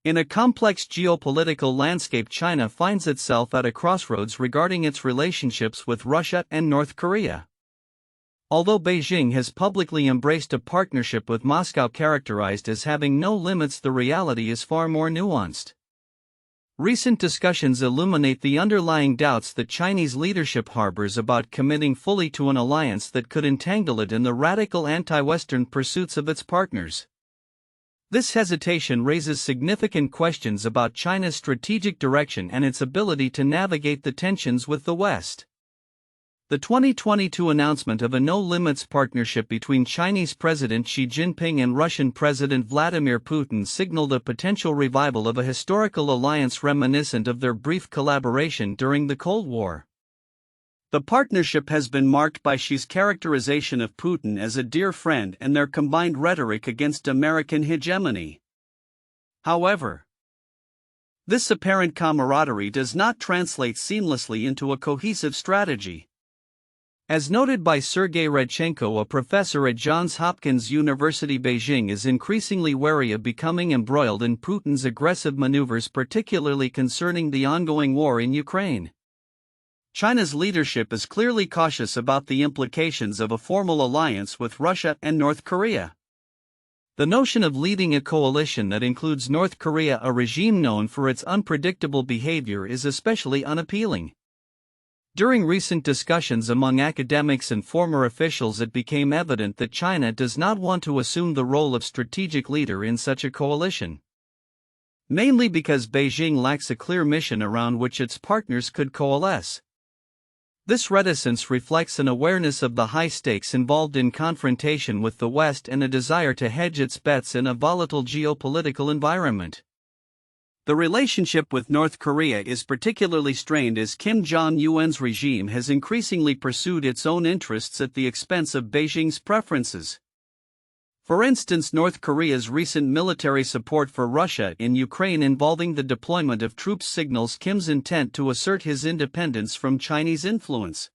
In a complex geopolitical landscape, China finds itself at a crossroads regarding its relationships with Russia and North Korea. Although Beijing has publicly embraced a partnership with Moscow characterized as having no limits, the reality is far more nuanced. Recent discussions illuminate the underlying doubts that Chinese leadership harbors about committing fully to an alliance that could entangle it in the radical anti-Western pursuits of its partners. This hesitation raises significant questions about China's strategic direction and its ability to navigate the tensions with the West. The 2022 announcement of a no-limits partnership between Chinese President Xi Jinping and Russian President Vladimir Putin signaled a potential revival of a historical alliance reminiscent of their brief collaboration during the Cold War. The partnership has been marked by Xi's characterization of Putin as a dear friend and their combined rhetoric against American hegemony. However, this apparent camaraderie does not translate seamlessly into a cohesive strategy. As noted by Sergei Radchenko, a professor at Johns Hopkins University, Beijing is increasingly wary of becoming embroiled in Putin's aggressive maneuvers, particularly concerning the ongoing war in Ukraine. China's leadership is clearly cautious about the implications of a formal alliance with Russia and North Korea. The notion of leading a coalition that includes North Korea, a regime known for its unpredictable behavior, is especially unappealing. During recent discussions among academics and former officials, it became evident that China does not want to assume the role of strategic leader in such a coalition, mainly because Beijing lacks a clear mission around which its partners could coalesce. This reticence reflects an awareness of the high stakes involved in confrontation with the West and a desire to hedge its bets in a volatile geopolitical environment. The relationship with North Korea is particularly strained as Kim Jong-un's regime has increasingly pursued its own interests at the expense of Beijing's preferences. For instance, North Korea's recent military support for Russia in Ukraine involving the deployment of troops signals Kim's intent to assert his independence from Chinese influence.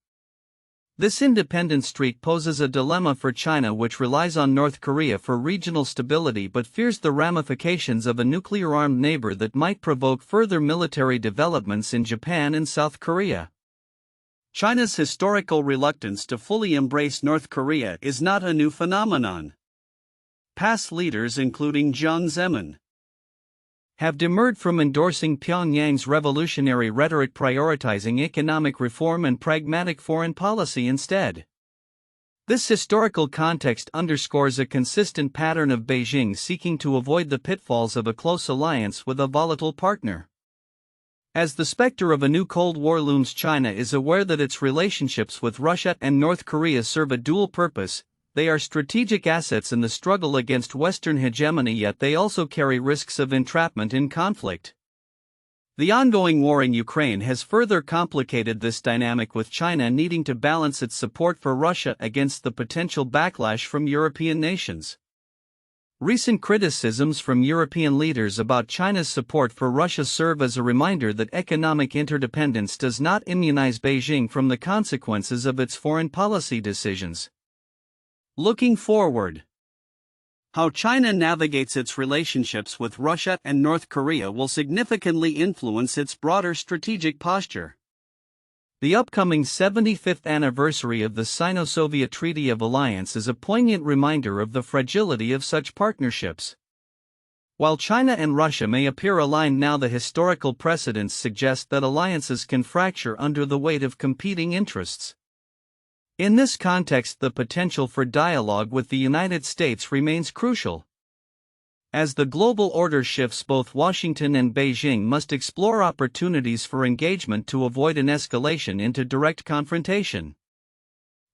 This independent streak poses a dilemma for China, which relies on North Korea for regional stability but fears the ramifications of a nuclear-armed neighbor that might provoke further military developments in Japan and South Korea. China's historical reluctance to fully embrace North Korea is not a new phenomenon. Past leaders, including Jiang Zemin, have demurred from endorsing Pyongyang's revolutionary rhetoric, prioritizing economic reform and pragmatic foreign policy instead. This historical context underscores a consistent pattern of Beijing seeking to avoid the pitfalls of a close alliance with a volatile partner. As the specter of a new Cold War looms, China is aware that its relationships with Russia and North Korea serve a dual purpose. They are strategic assets in the struggle against Western hegemony, yet they also carry risks of entrapment in conflict. The ongoing war in Ukraine has further complicated this dynamic, with China needing to balance its support for Russia against the potential backlash from European nations. Recent criticisms from European leaders about China's support for Russia serve as a reminder that economic interdependence does not immunize Beijing from the consequences of its foreign policy decisions. Looking forward, how China navigates its relationships with Russia and North Korea will significantly influence its broader strategic posture. The upcoming 75th anniversary of the Sino-Soviet Treaty of Alliance is a poignant reminder of the fragility of such partnerships. While China and Russia may appear aligned now, the historical precedents suggest that alliances can fracture under the weight of competing interests. In this context, the potential for dialogue with the United States remains crucial. As the global order shifts, both Washington and Beijing must explore opportunities for engagement to avoid an escalation into direct confrontation.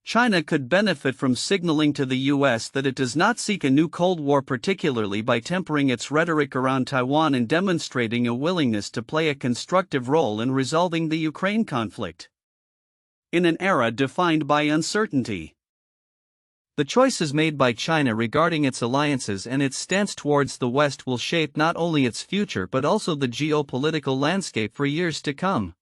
China could benefit from signaling to the U.S. that it does not seek a new Cold War, particularly by tempering its rhetoric around Taiwan and demonstrating a willingness to play a constructive role in resolving the Ukraine conflict. In an era defined by uncertainty, the choices made by China regarding its alliances and its stance towards the West will shape not only its future but also the geopolitical landscape for years to come.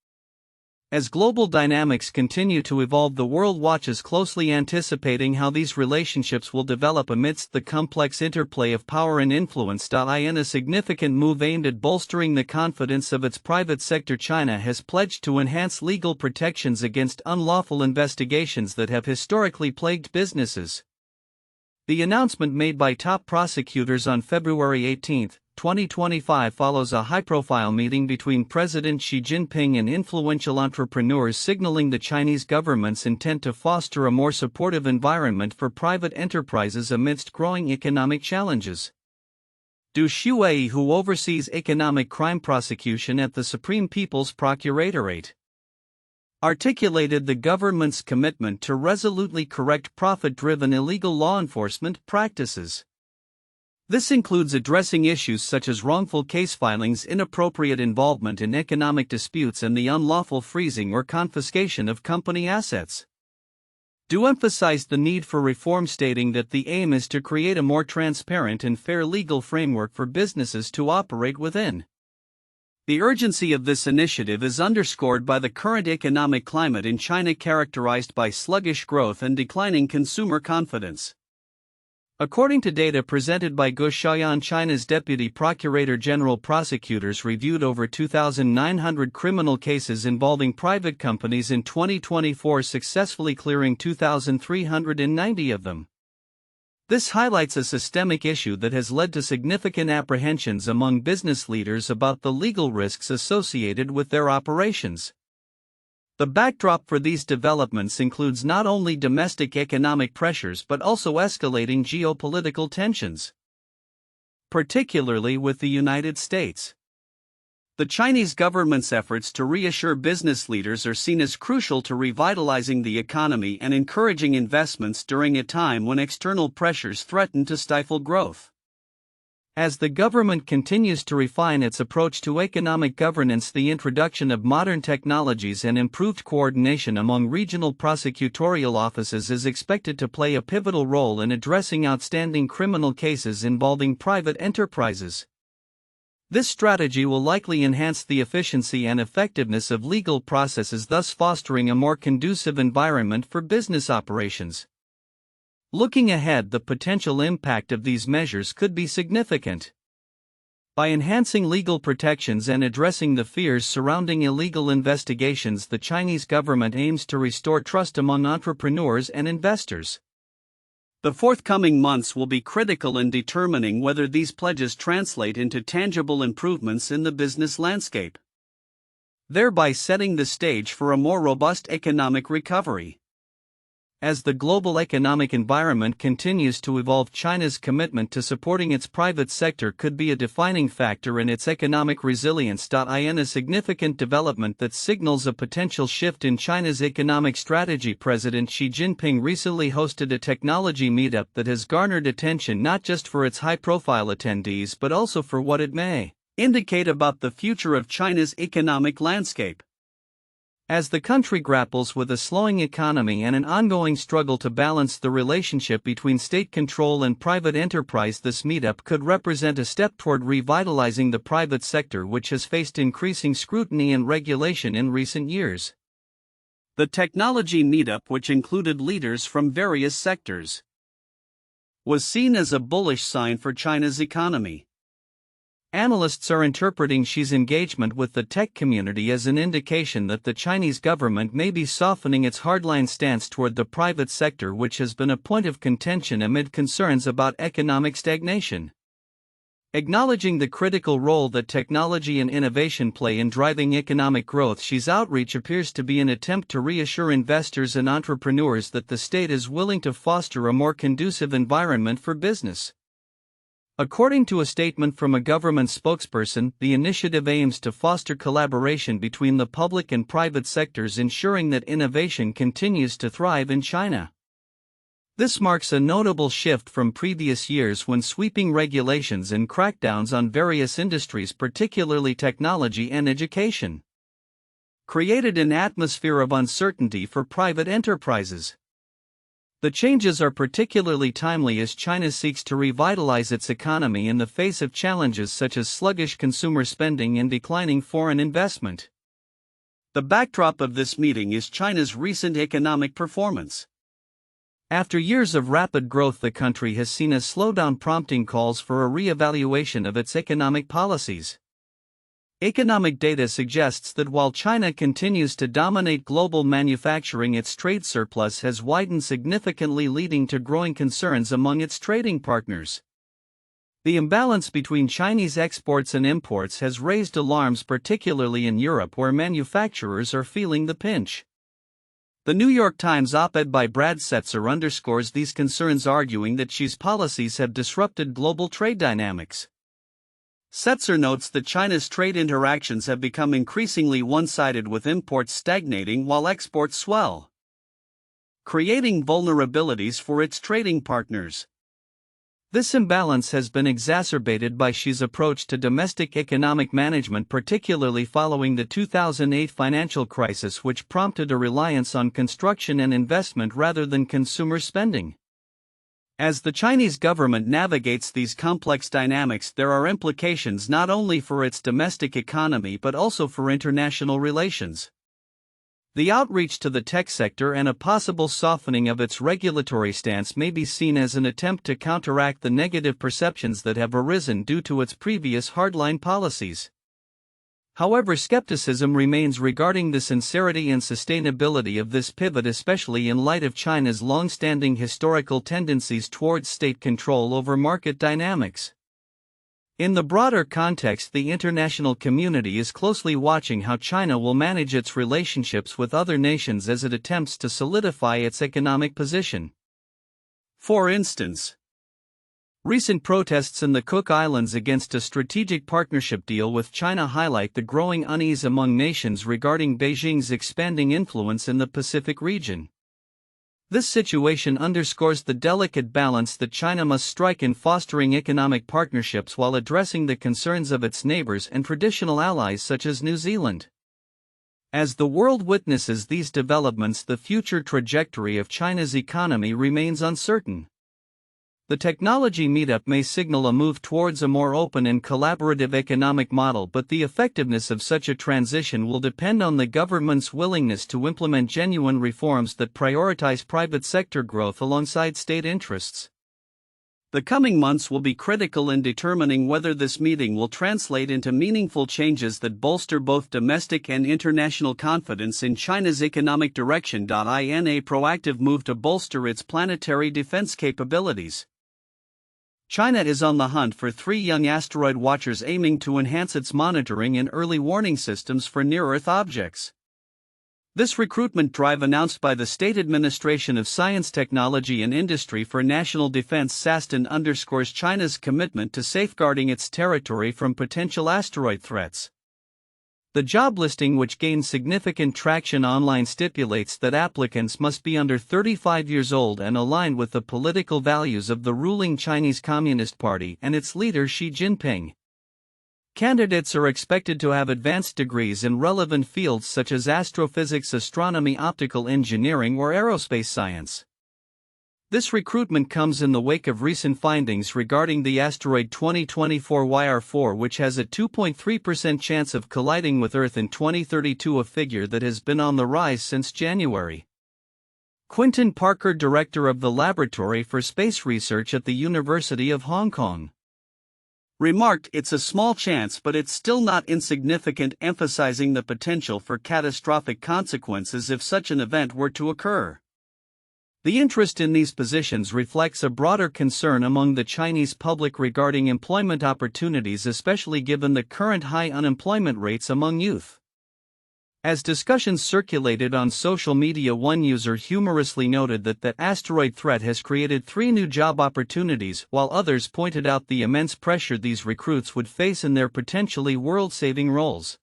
As global dynamics continue to evolve, the world watches closely, anticipating how these relationships will develop amidst the complex interplay of power and influence. In a significant move aimed at bolstering the confidence of its private sector, China has pledged to enhance legal protections against unlawful investigations that have historically plagued businesses. The announcement made by top prosecutors on February 18, 2025 follows a high-profile meeting between President Xi Jinping and influential entrepreneurs, signaling the Chinese government's intent to foster a more supportive environment for private enterprises amidst growing economic challenges. Du Shuai, who oversees economic crime prosecution at the Supreme People's Procuratorate, articulated the government's commitment to resolutely correct profit-driven illegal law enforcement practices. This includes addressing issues such as wrongful case filings, inappropriate involvement in economic disputes, and the unlawful freezing or confiscation of company assets. Du emphasized the need for reform, stating that the aim is to create a more transparent and fair legal framework for businesses to operate within. The urgency of this initiative is underscored by the current economic climate in China, characterized by sluggish growth and declining consumer confidence. According to data presented by Gu Xiaoyan, China's Deputy Procurator General, prosecutors reviewed over 2,900 criminal cases involving private companies in 2024, successfully clearing 2,390 of them. This highlights a systemic issue that has led to significant apprehensions among business leaders about the legal risks associated with their operations. The backdrop for these developments includes not only domestic economic pressures but also escalating geopolitical tensions, particularly with the United States. The Chinese government's efforts to reassure business leaders are seen as crucial to revitalizing the economy and encouraging investments during a time when external pressures threaten to stifle growth. As the government continues to refine its approach to economic governance, the introduction of modern technologies and improved coordination among regional prosecutorial offices is expected to play a pivotal role in addressing outstanding criminal cases involving private enterprises. This strategy will likely enhance the efficiency and effectiveness of legal processes, thus fostering a more conducive environment for business operations. Looking ahead, the potential impact of these measures could be significant. By enhancing legal protections and addressing the fears surrounding illegal investigations, the Chinese government aims to restore trust among entrepreneurs and investors. The forthcoming months will be critical in determining whether these pledges translate into tangible improvements in the business landscape, thereby setting the stage for a more robust economic recovery. As the global economic environment continues to evolve, China's commitment to supporting its private sector could be a defining factor in its economic resilience. In a significant development that signals a potential shift in China's economic strategy, President Xi Jinping recently hosted a technology meetup that has garnered attention not just for its high-profile attendees but also for what it may indicate about the future of China's economic landscape. As the country grapples with a slowing economy and an ongoing struggle to balance the relationship between state control and private enterprise, this meetup could represent a step toward revitalizing the private sector, which has faced increasing scrutiny and regulation in recent years. The technology meetup, which included leaders from various sectors, was seen as a bullish sign for China's economy. Analysts are interpreting Xi's engagement with the tech community as an indication that the Chinese government may be softening its hardline stance toward the private sector, which has been a point of contention amid concerns about economic stagnation. Acknowledging the critical role that technology and innovation play in driving economic growth, Xi's outreach appears to be an attempt to reassure investors and entrepreneurs that the state is willing to foster a more conducive environment for business. According to a statement from a government spokesperson, the initiative aims to foster collaboration between the public and private sectors, ensuring that innovation continues to thrive in China. This marks a notable shift from previous years when sweeping regulations and crackdowns on various industries, particularly technology and education, created an atmosphere of uncertainty for private enterprises. The changes are particularly timely as China seeks to revitalize its economy in the face of challenges such as sluggish consumer spending and declining foreign investment. The backdrop of this meeting is China's recent economic performance. After years of rapid growth, the country has seen a slowdown, prompting calls for a re-evaluation of its economic policies. Economic data suggests that while China continues to dominate global manufacturing, its trade surplus has widened significantly, leading to growing concerns among its trading partners. The imbalance between Chinese exports and imports has raised alarms, particularly in Europe, where manufacturers are feeling the pinch. The New York Times op-ed by Brad Setzer underscores these concerns, arguing that Xi's policies have disrupted global trade dynamics. Setzer notes that China's trade interactions have become increasingly one-sided, with imports stagnating while exports swell, creating vulnerabilities for its trading partners. This imbalance has been exacerbated by Xi's approach to domestic economic management, particularly following the 2008 financial crisis, which prompted a reliance on construction and investment rather than consumer spending. As the Chinese government navigates these complex dynamics, there are implications not only for its domestic economy but also for international relations. The outreach to the tech sector and a possible softening of its regulatory stance may be seen as an attempt to counteract the negative perceptions that have arisen due to its previous hardline policies. However, skepticism remains regarding the sincerity and sustainability of this pivot, especially in light of China's long-standing historical tendencies towards state control over market dynamics. In the broader context, the international community is closely watching how China will manage its relationships with other nations as it attempts to solidify its economic position. For instance, recent protests in the Cook Islands against a strategic partnership deal with China highlight the growing unease among nations regarding Beijing's expanding influence in the Pacific region. This situation underscores the delicate balance that China must strike in fostering economic partnerships while addressing the concerns of its neighbors and traditional allies such as New Zealand. As the world witnesses these developments, the future trajectory of China's economy remains uncertain. The technology meetup may signal a move towards a more open and collaborative economic model, but the effectiveness of such a transition will depend on the government's willingness to implement genuine reforms that prioritize private sector growth alongside state interests. The coming months will be critical in determining whether this meeting will translate into meaningful changes that bolster both domestic and international confidence in China's economic direction. In a proactive move to bolster its planetary defense capabilities, China is on the hunt for 3 young asteroid watchers, aiming to enhance its monitoring and early warning systems for near-Earth objects. This recruitment drive, announced by the State Administration of Science, Technology and Industry for National Defense (SASTN), underscores China's commitment to safeguarding its territory from potential asteroid threats. The job listing, which gained significant traction online, stipulates that applicants must be under 35 years old and aligned with the political values of the ruling Chinese Communist Party and its leader Xi Jinping. Candidates are expected to have advanced degrees in relevant fields such as astrophysics, astronomy, optical engineering, or aerospace science. This recruitment comes in the wake of recent findings regarding the asteroid 2024 YR4, which has a 2.3% chance of colliding with Earth in 2032, a figure that has been on the rise since January. Quinton Parker, director of the Laboratory for Space Research at the University of Hong Kong, remarked, "It's a small chance, but it's still not insignificant," emphasizing the potential for catastrophic consequences if such an event were to occur. The interest in these positions reflects a broader concern among the Chinese public regarding employment opportunities, especially given the current high unemployment rates among youth. As discussions circulated on social media, one user humorously noted that the asteroid threat has created 3 new job opportunities, while others pointed out the immense pressure these recruits would face in their potentially world-saving roles.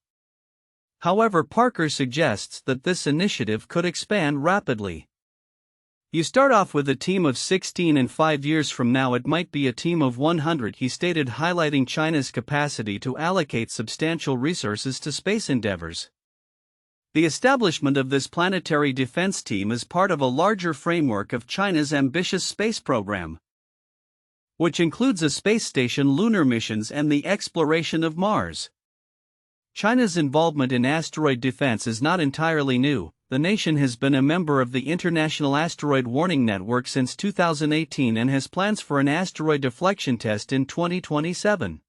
However, Parker suggests that this initiative could expand rapidly. "You start off with a team of 16 and 5 years from now it might be a team of 100, he stated, highlighting China's capacity to allocate substantial resources to space endeavors. The establishment of this planetary defense team is part of a larger framework of China's ambitious space program, which includes a space station, lunar missions, and the exploration of Mars. China's involvement in asteroid defense is not entirely new. The nation has been a member of the International Asteroid Warning Network since 2018 and has plans for an asteroid deflection test in 2027.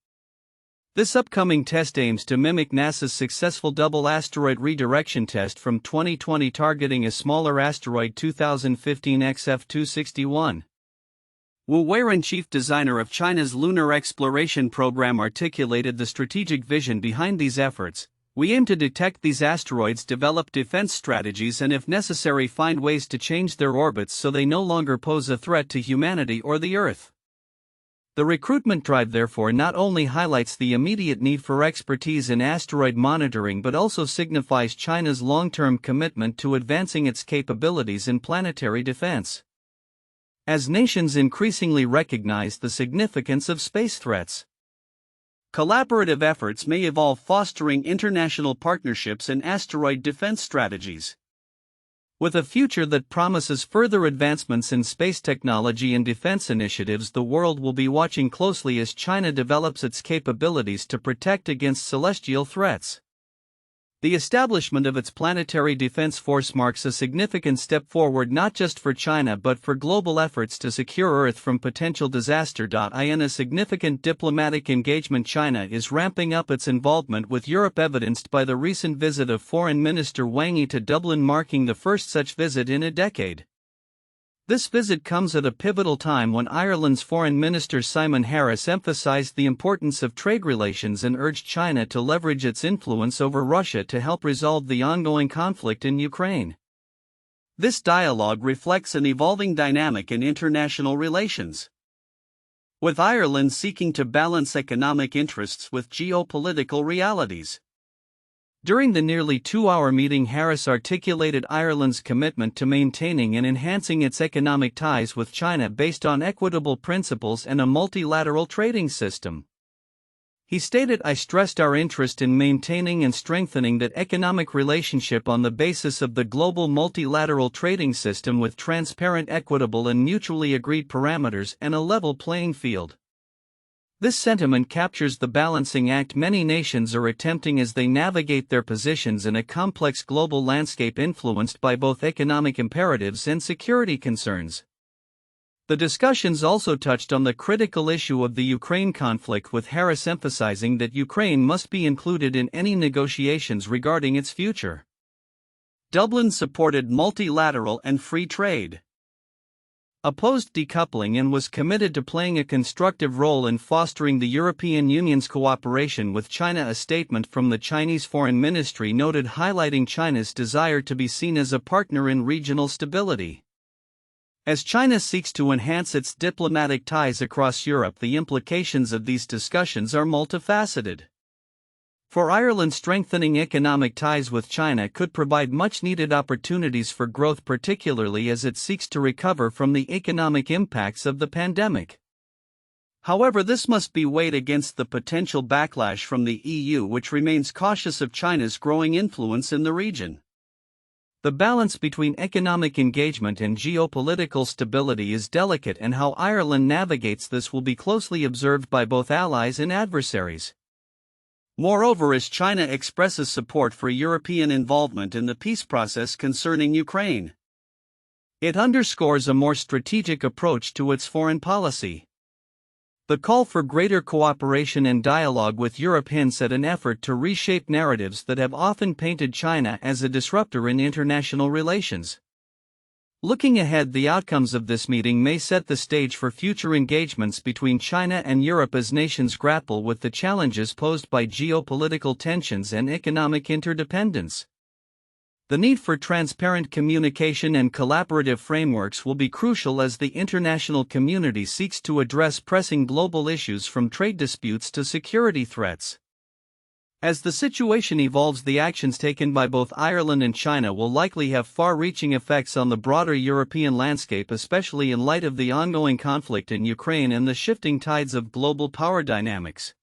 This upcoming test aims to mimic NASA's successful double asteroid redirection test from 2020 targeting a smaller asteroid 2015 XF261. Wu Weiren, chief designer of China's lunar exploration program, articulated the strategic vision behind these efforts. We aim to detect these asteroids, develop defense strategies, and if necessary find ways to change their orbits so they no longer pose a threat to humanity or the Earth. The recruitment drive therefore not only highlights the immediate need for expertise in asteroid monitoring but also signifies China's long-term commitment to advancing its capabilities in planetary defense. As nations increasingly recognize the significance of space threats, collaborative efforts may evolve, fostering international partnerships and asteroid defense strategies. With a future that promises further advancements in space technology and defense initiatives, the world will be watching closely as China develops its capabilities to protect against celestial threats. The establishment of its planetary defense force marks a significant step forward not just for China but for global efforts to secure Earth from potential disaster. In a significant diplomatic engagement, China is ramping up its involvement with Europe, evidenced by the recent visit of Foreign Minister Wang Yi to Dublin, marking the first such visit in a decade. This visit comes at a pivotal time when Ireland's Foreign Minister Simon Harris emphasized the importance of trade relations and urged China to leverage its influence over Russia to help resolve the ongoing conflict in Ukraine. This dialogue reflects an evolving dynamic in international relations, with Ireland seeking to balance economic interests with geopolitical realities. During the nearly two-hour meeting, Harris articulated Ireland's commitment to maintaining and enhancing its economic ties with China based on equitable principles and a multilateral trading system. He stated, "I stressed our interest in maintaining and strengthening that economic relationship on the basis of the global multilateral trading system with transparent, equitable, and mutually agreed parameters and a level playing field." This sentiment captures the balancing act many nations are attempting as they navigate their positions in a complex global landscape influenced by both economic imperatives and security concerns. The discussions also touched on the critical issue of the Ukraine conflict, with Harris emphasizing that Ukraine must be included in any negotiations regarding its future. Dublin supported multilateral and free trade, opposed decoupling, and was committed to playing a constructive role in fostering the European Union's cooperation with China. A statement from the Chinese Foreign Ministry noted, highlighting China's desire to be seen as a partner in regional stability. As China seeks to enhance its diplomatic ties across Europe, the implications of these discussions are multifaceted. For Ireland, strengthening economic ties with China could provide much-needed opportunities for growth, particularly as it seeks to recover from the economic impacts of the pandemic. However, this must be weighed against the potential backlash from the EU, which remains cautious of China's growing influence in the region. The balance between economic engagement and geopolitical stability is delicate, and how Ireland navigates this will be closely observed by both allies and adversaries. Moreover, as China expresses support for European involvement in the peace process concerning Ukraine, it underscores a more strategic approach to its foreign policy. The call for greater cooperation and dialogue with Europe hints at an effort to reshape narratives that have often painted China as a disruptor in international relations. Looking ahead, the outcomes of this meeting may set the stage for future engagements between China and Europe as nations grapple with the challenges posed by geopolitical tensions and economic interdependence. The need for transparent communication and collaborative frameworks will be crucial as the international community seeks to address pressing global issues, from trade disputes to security threats. As the situation evolves, the actions taken by both Ireland and China will likely have far-reaching effects on the broader European landscape, especially in light of the ongoing conflict in Ukraine and the shifting tides of global power dynamics.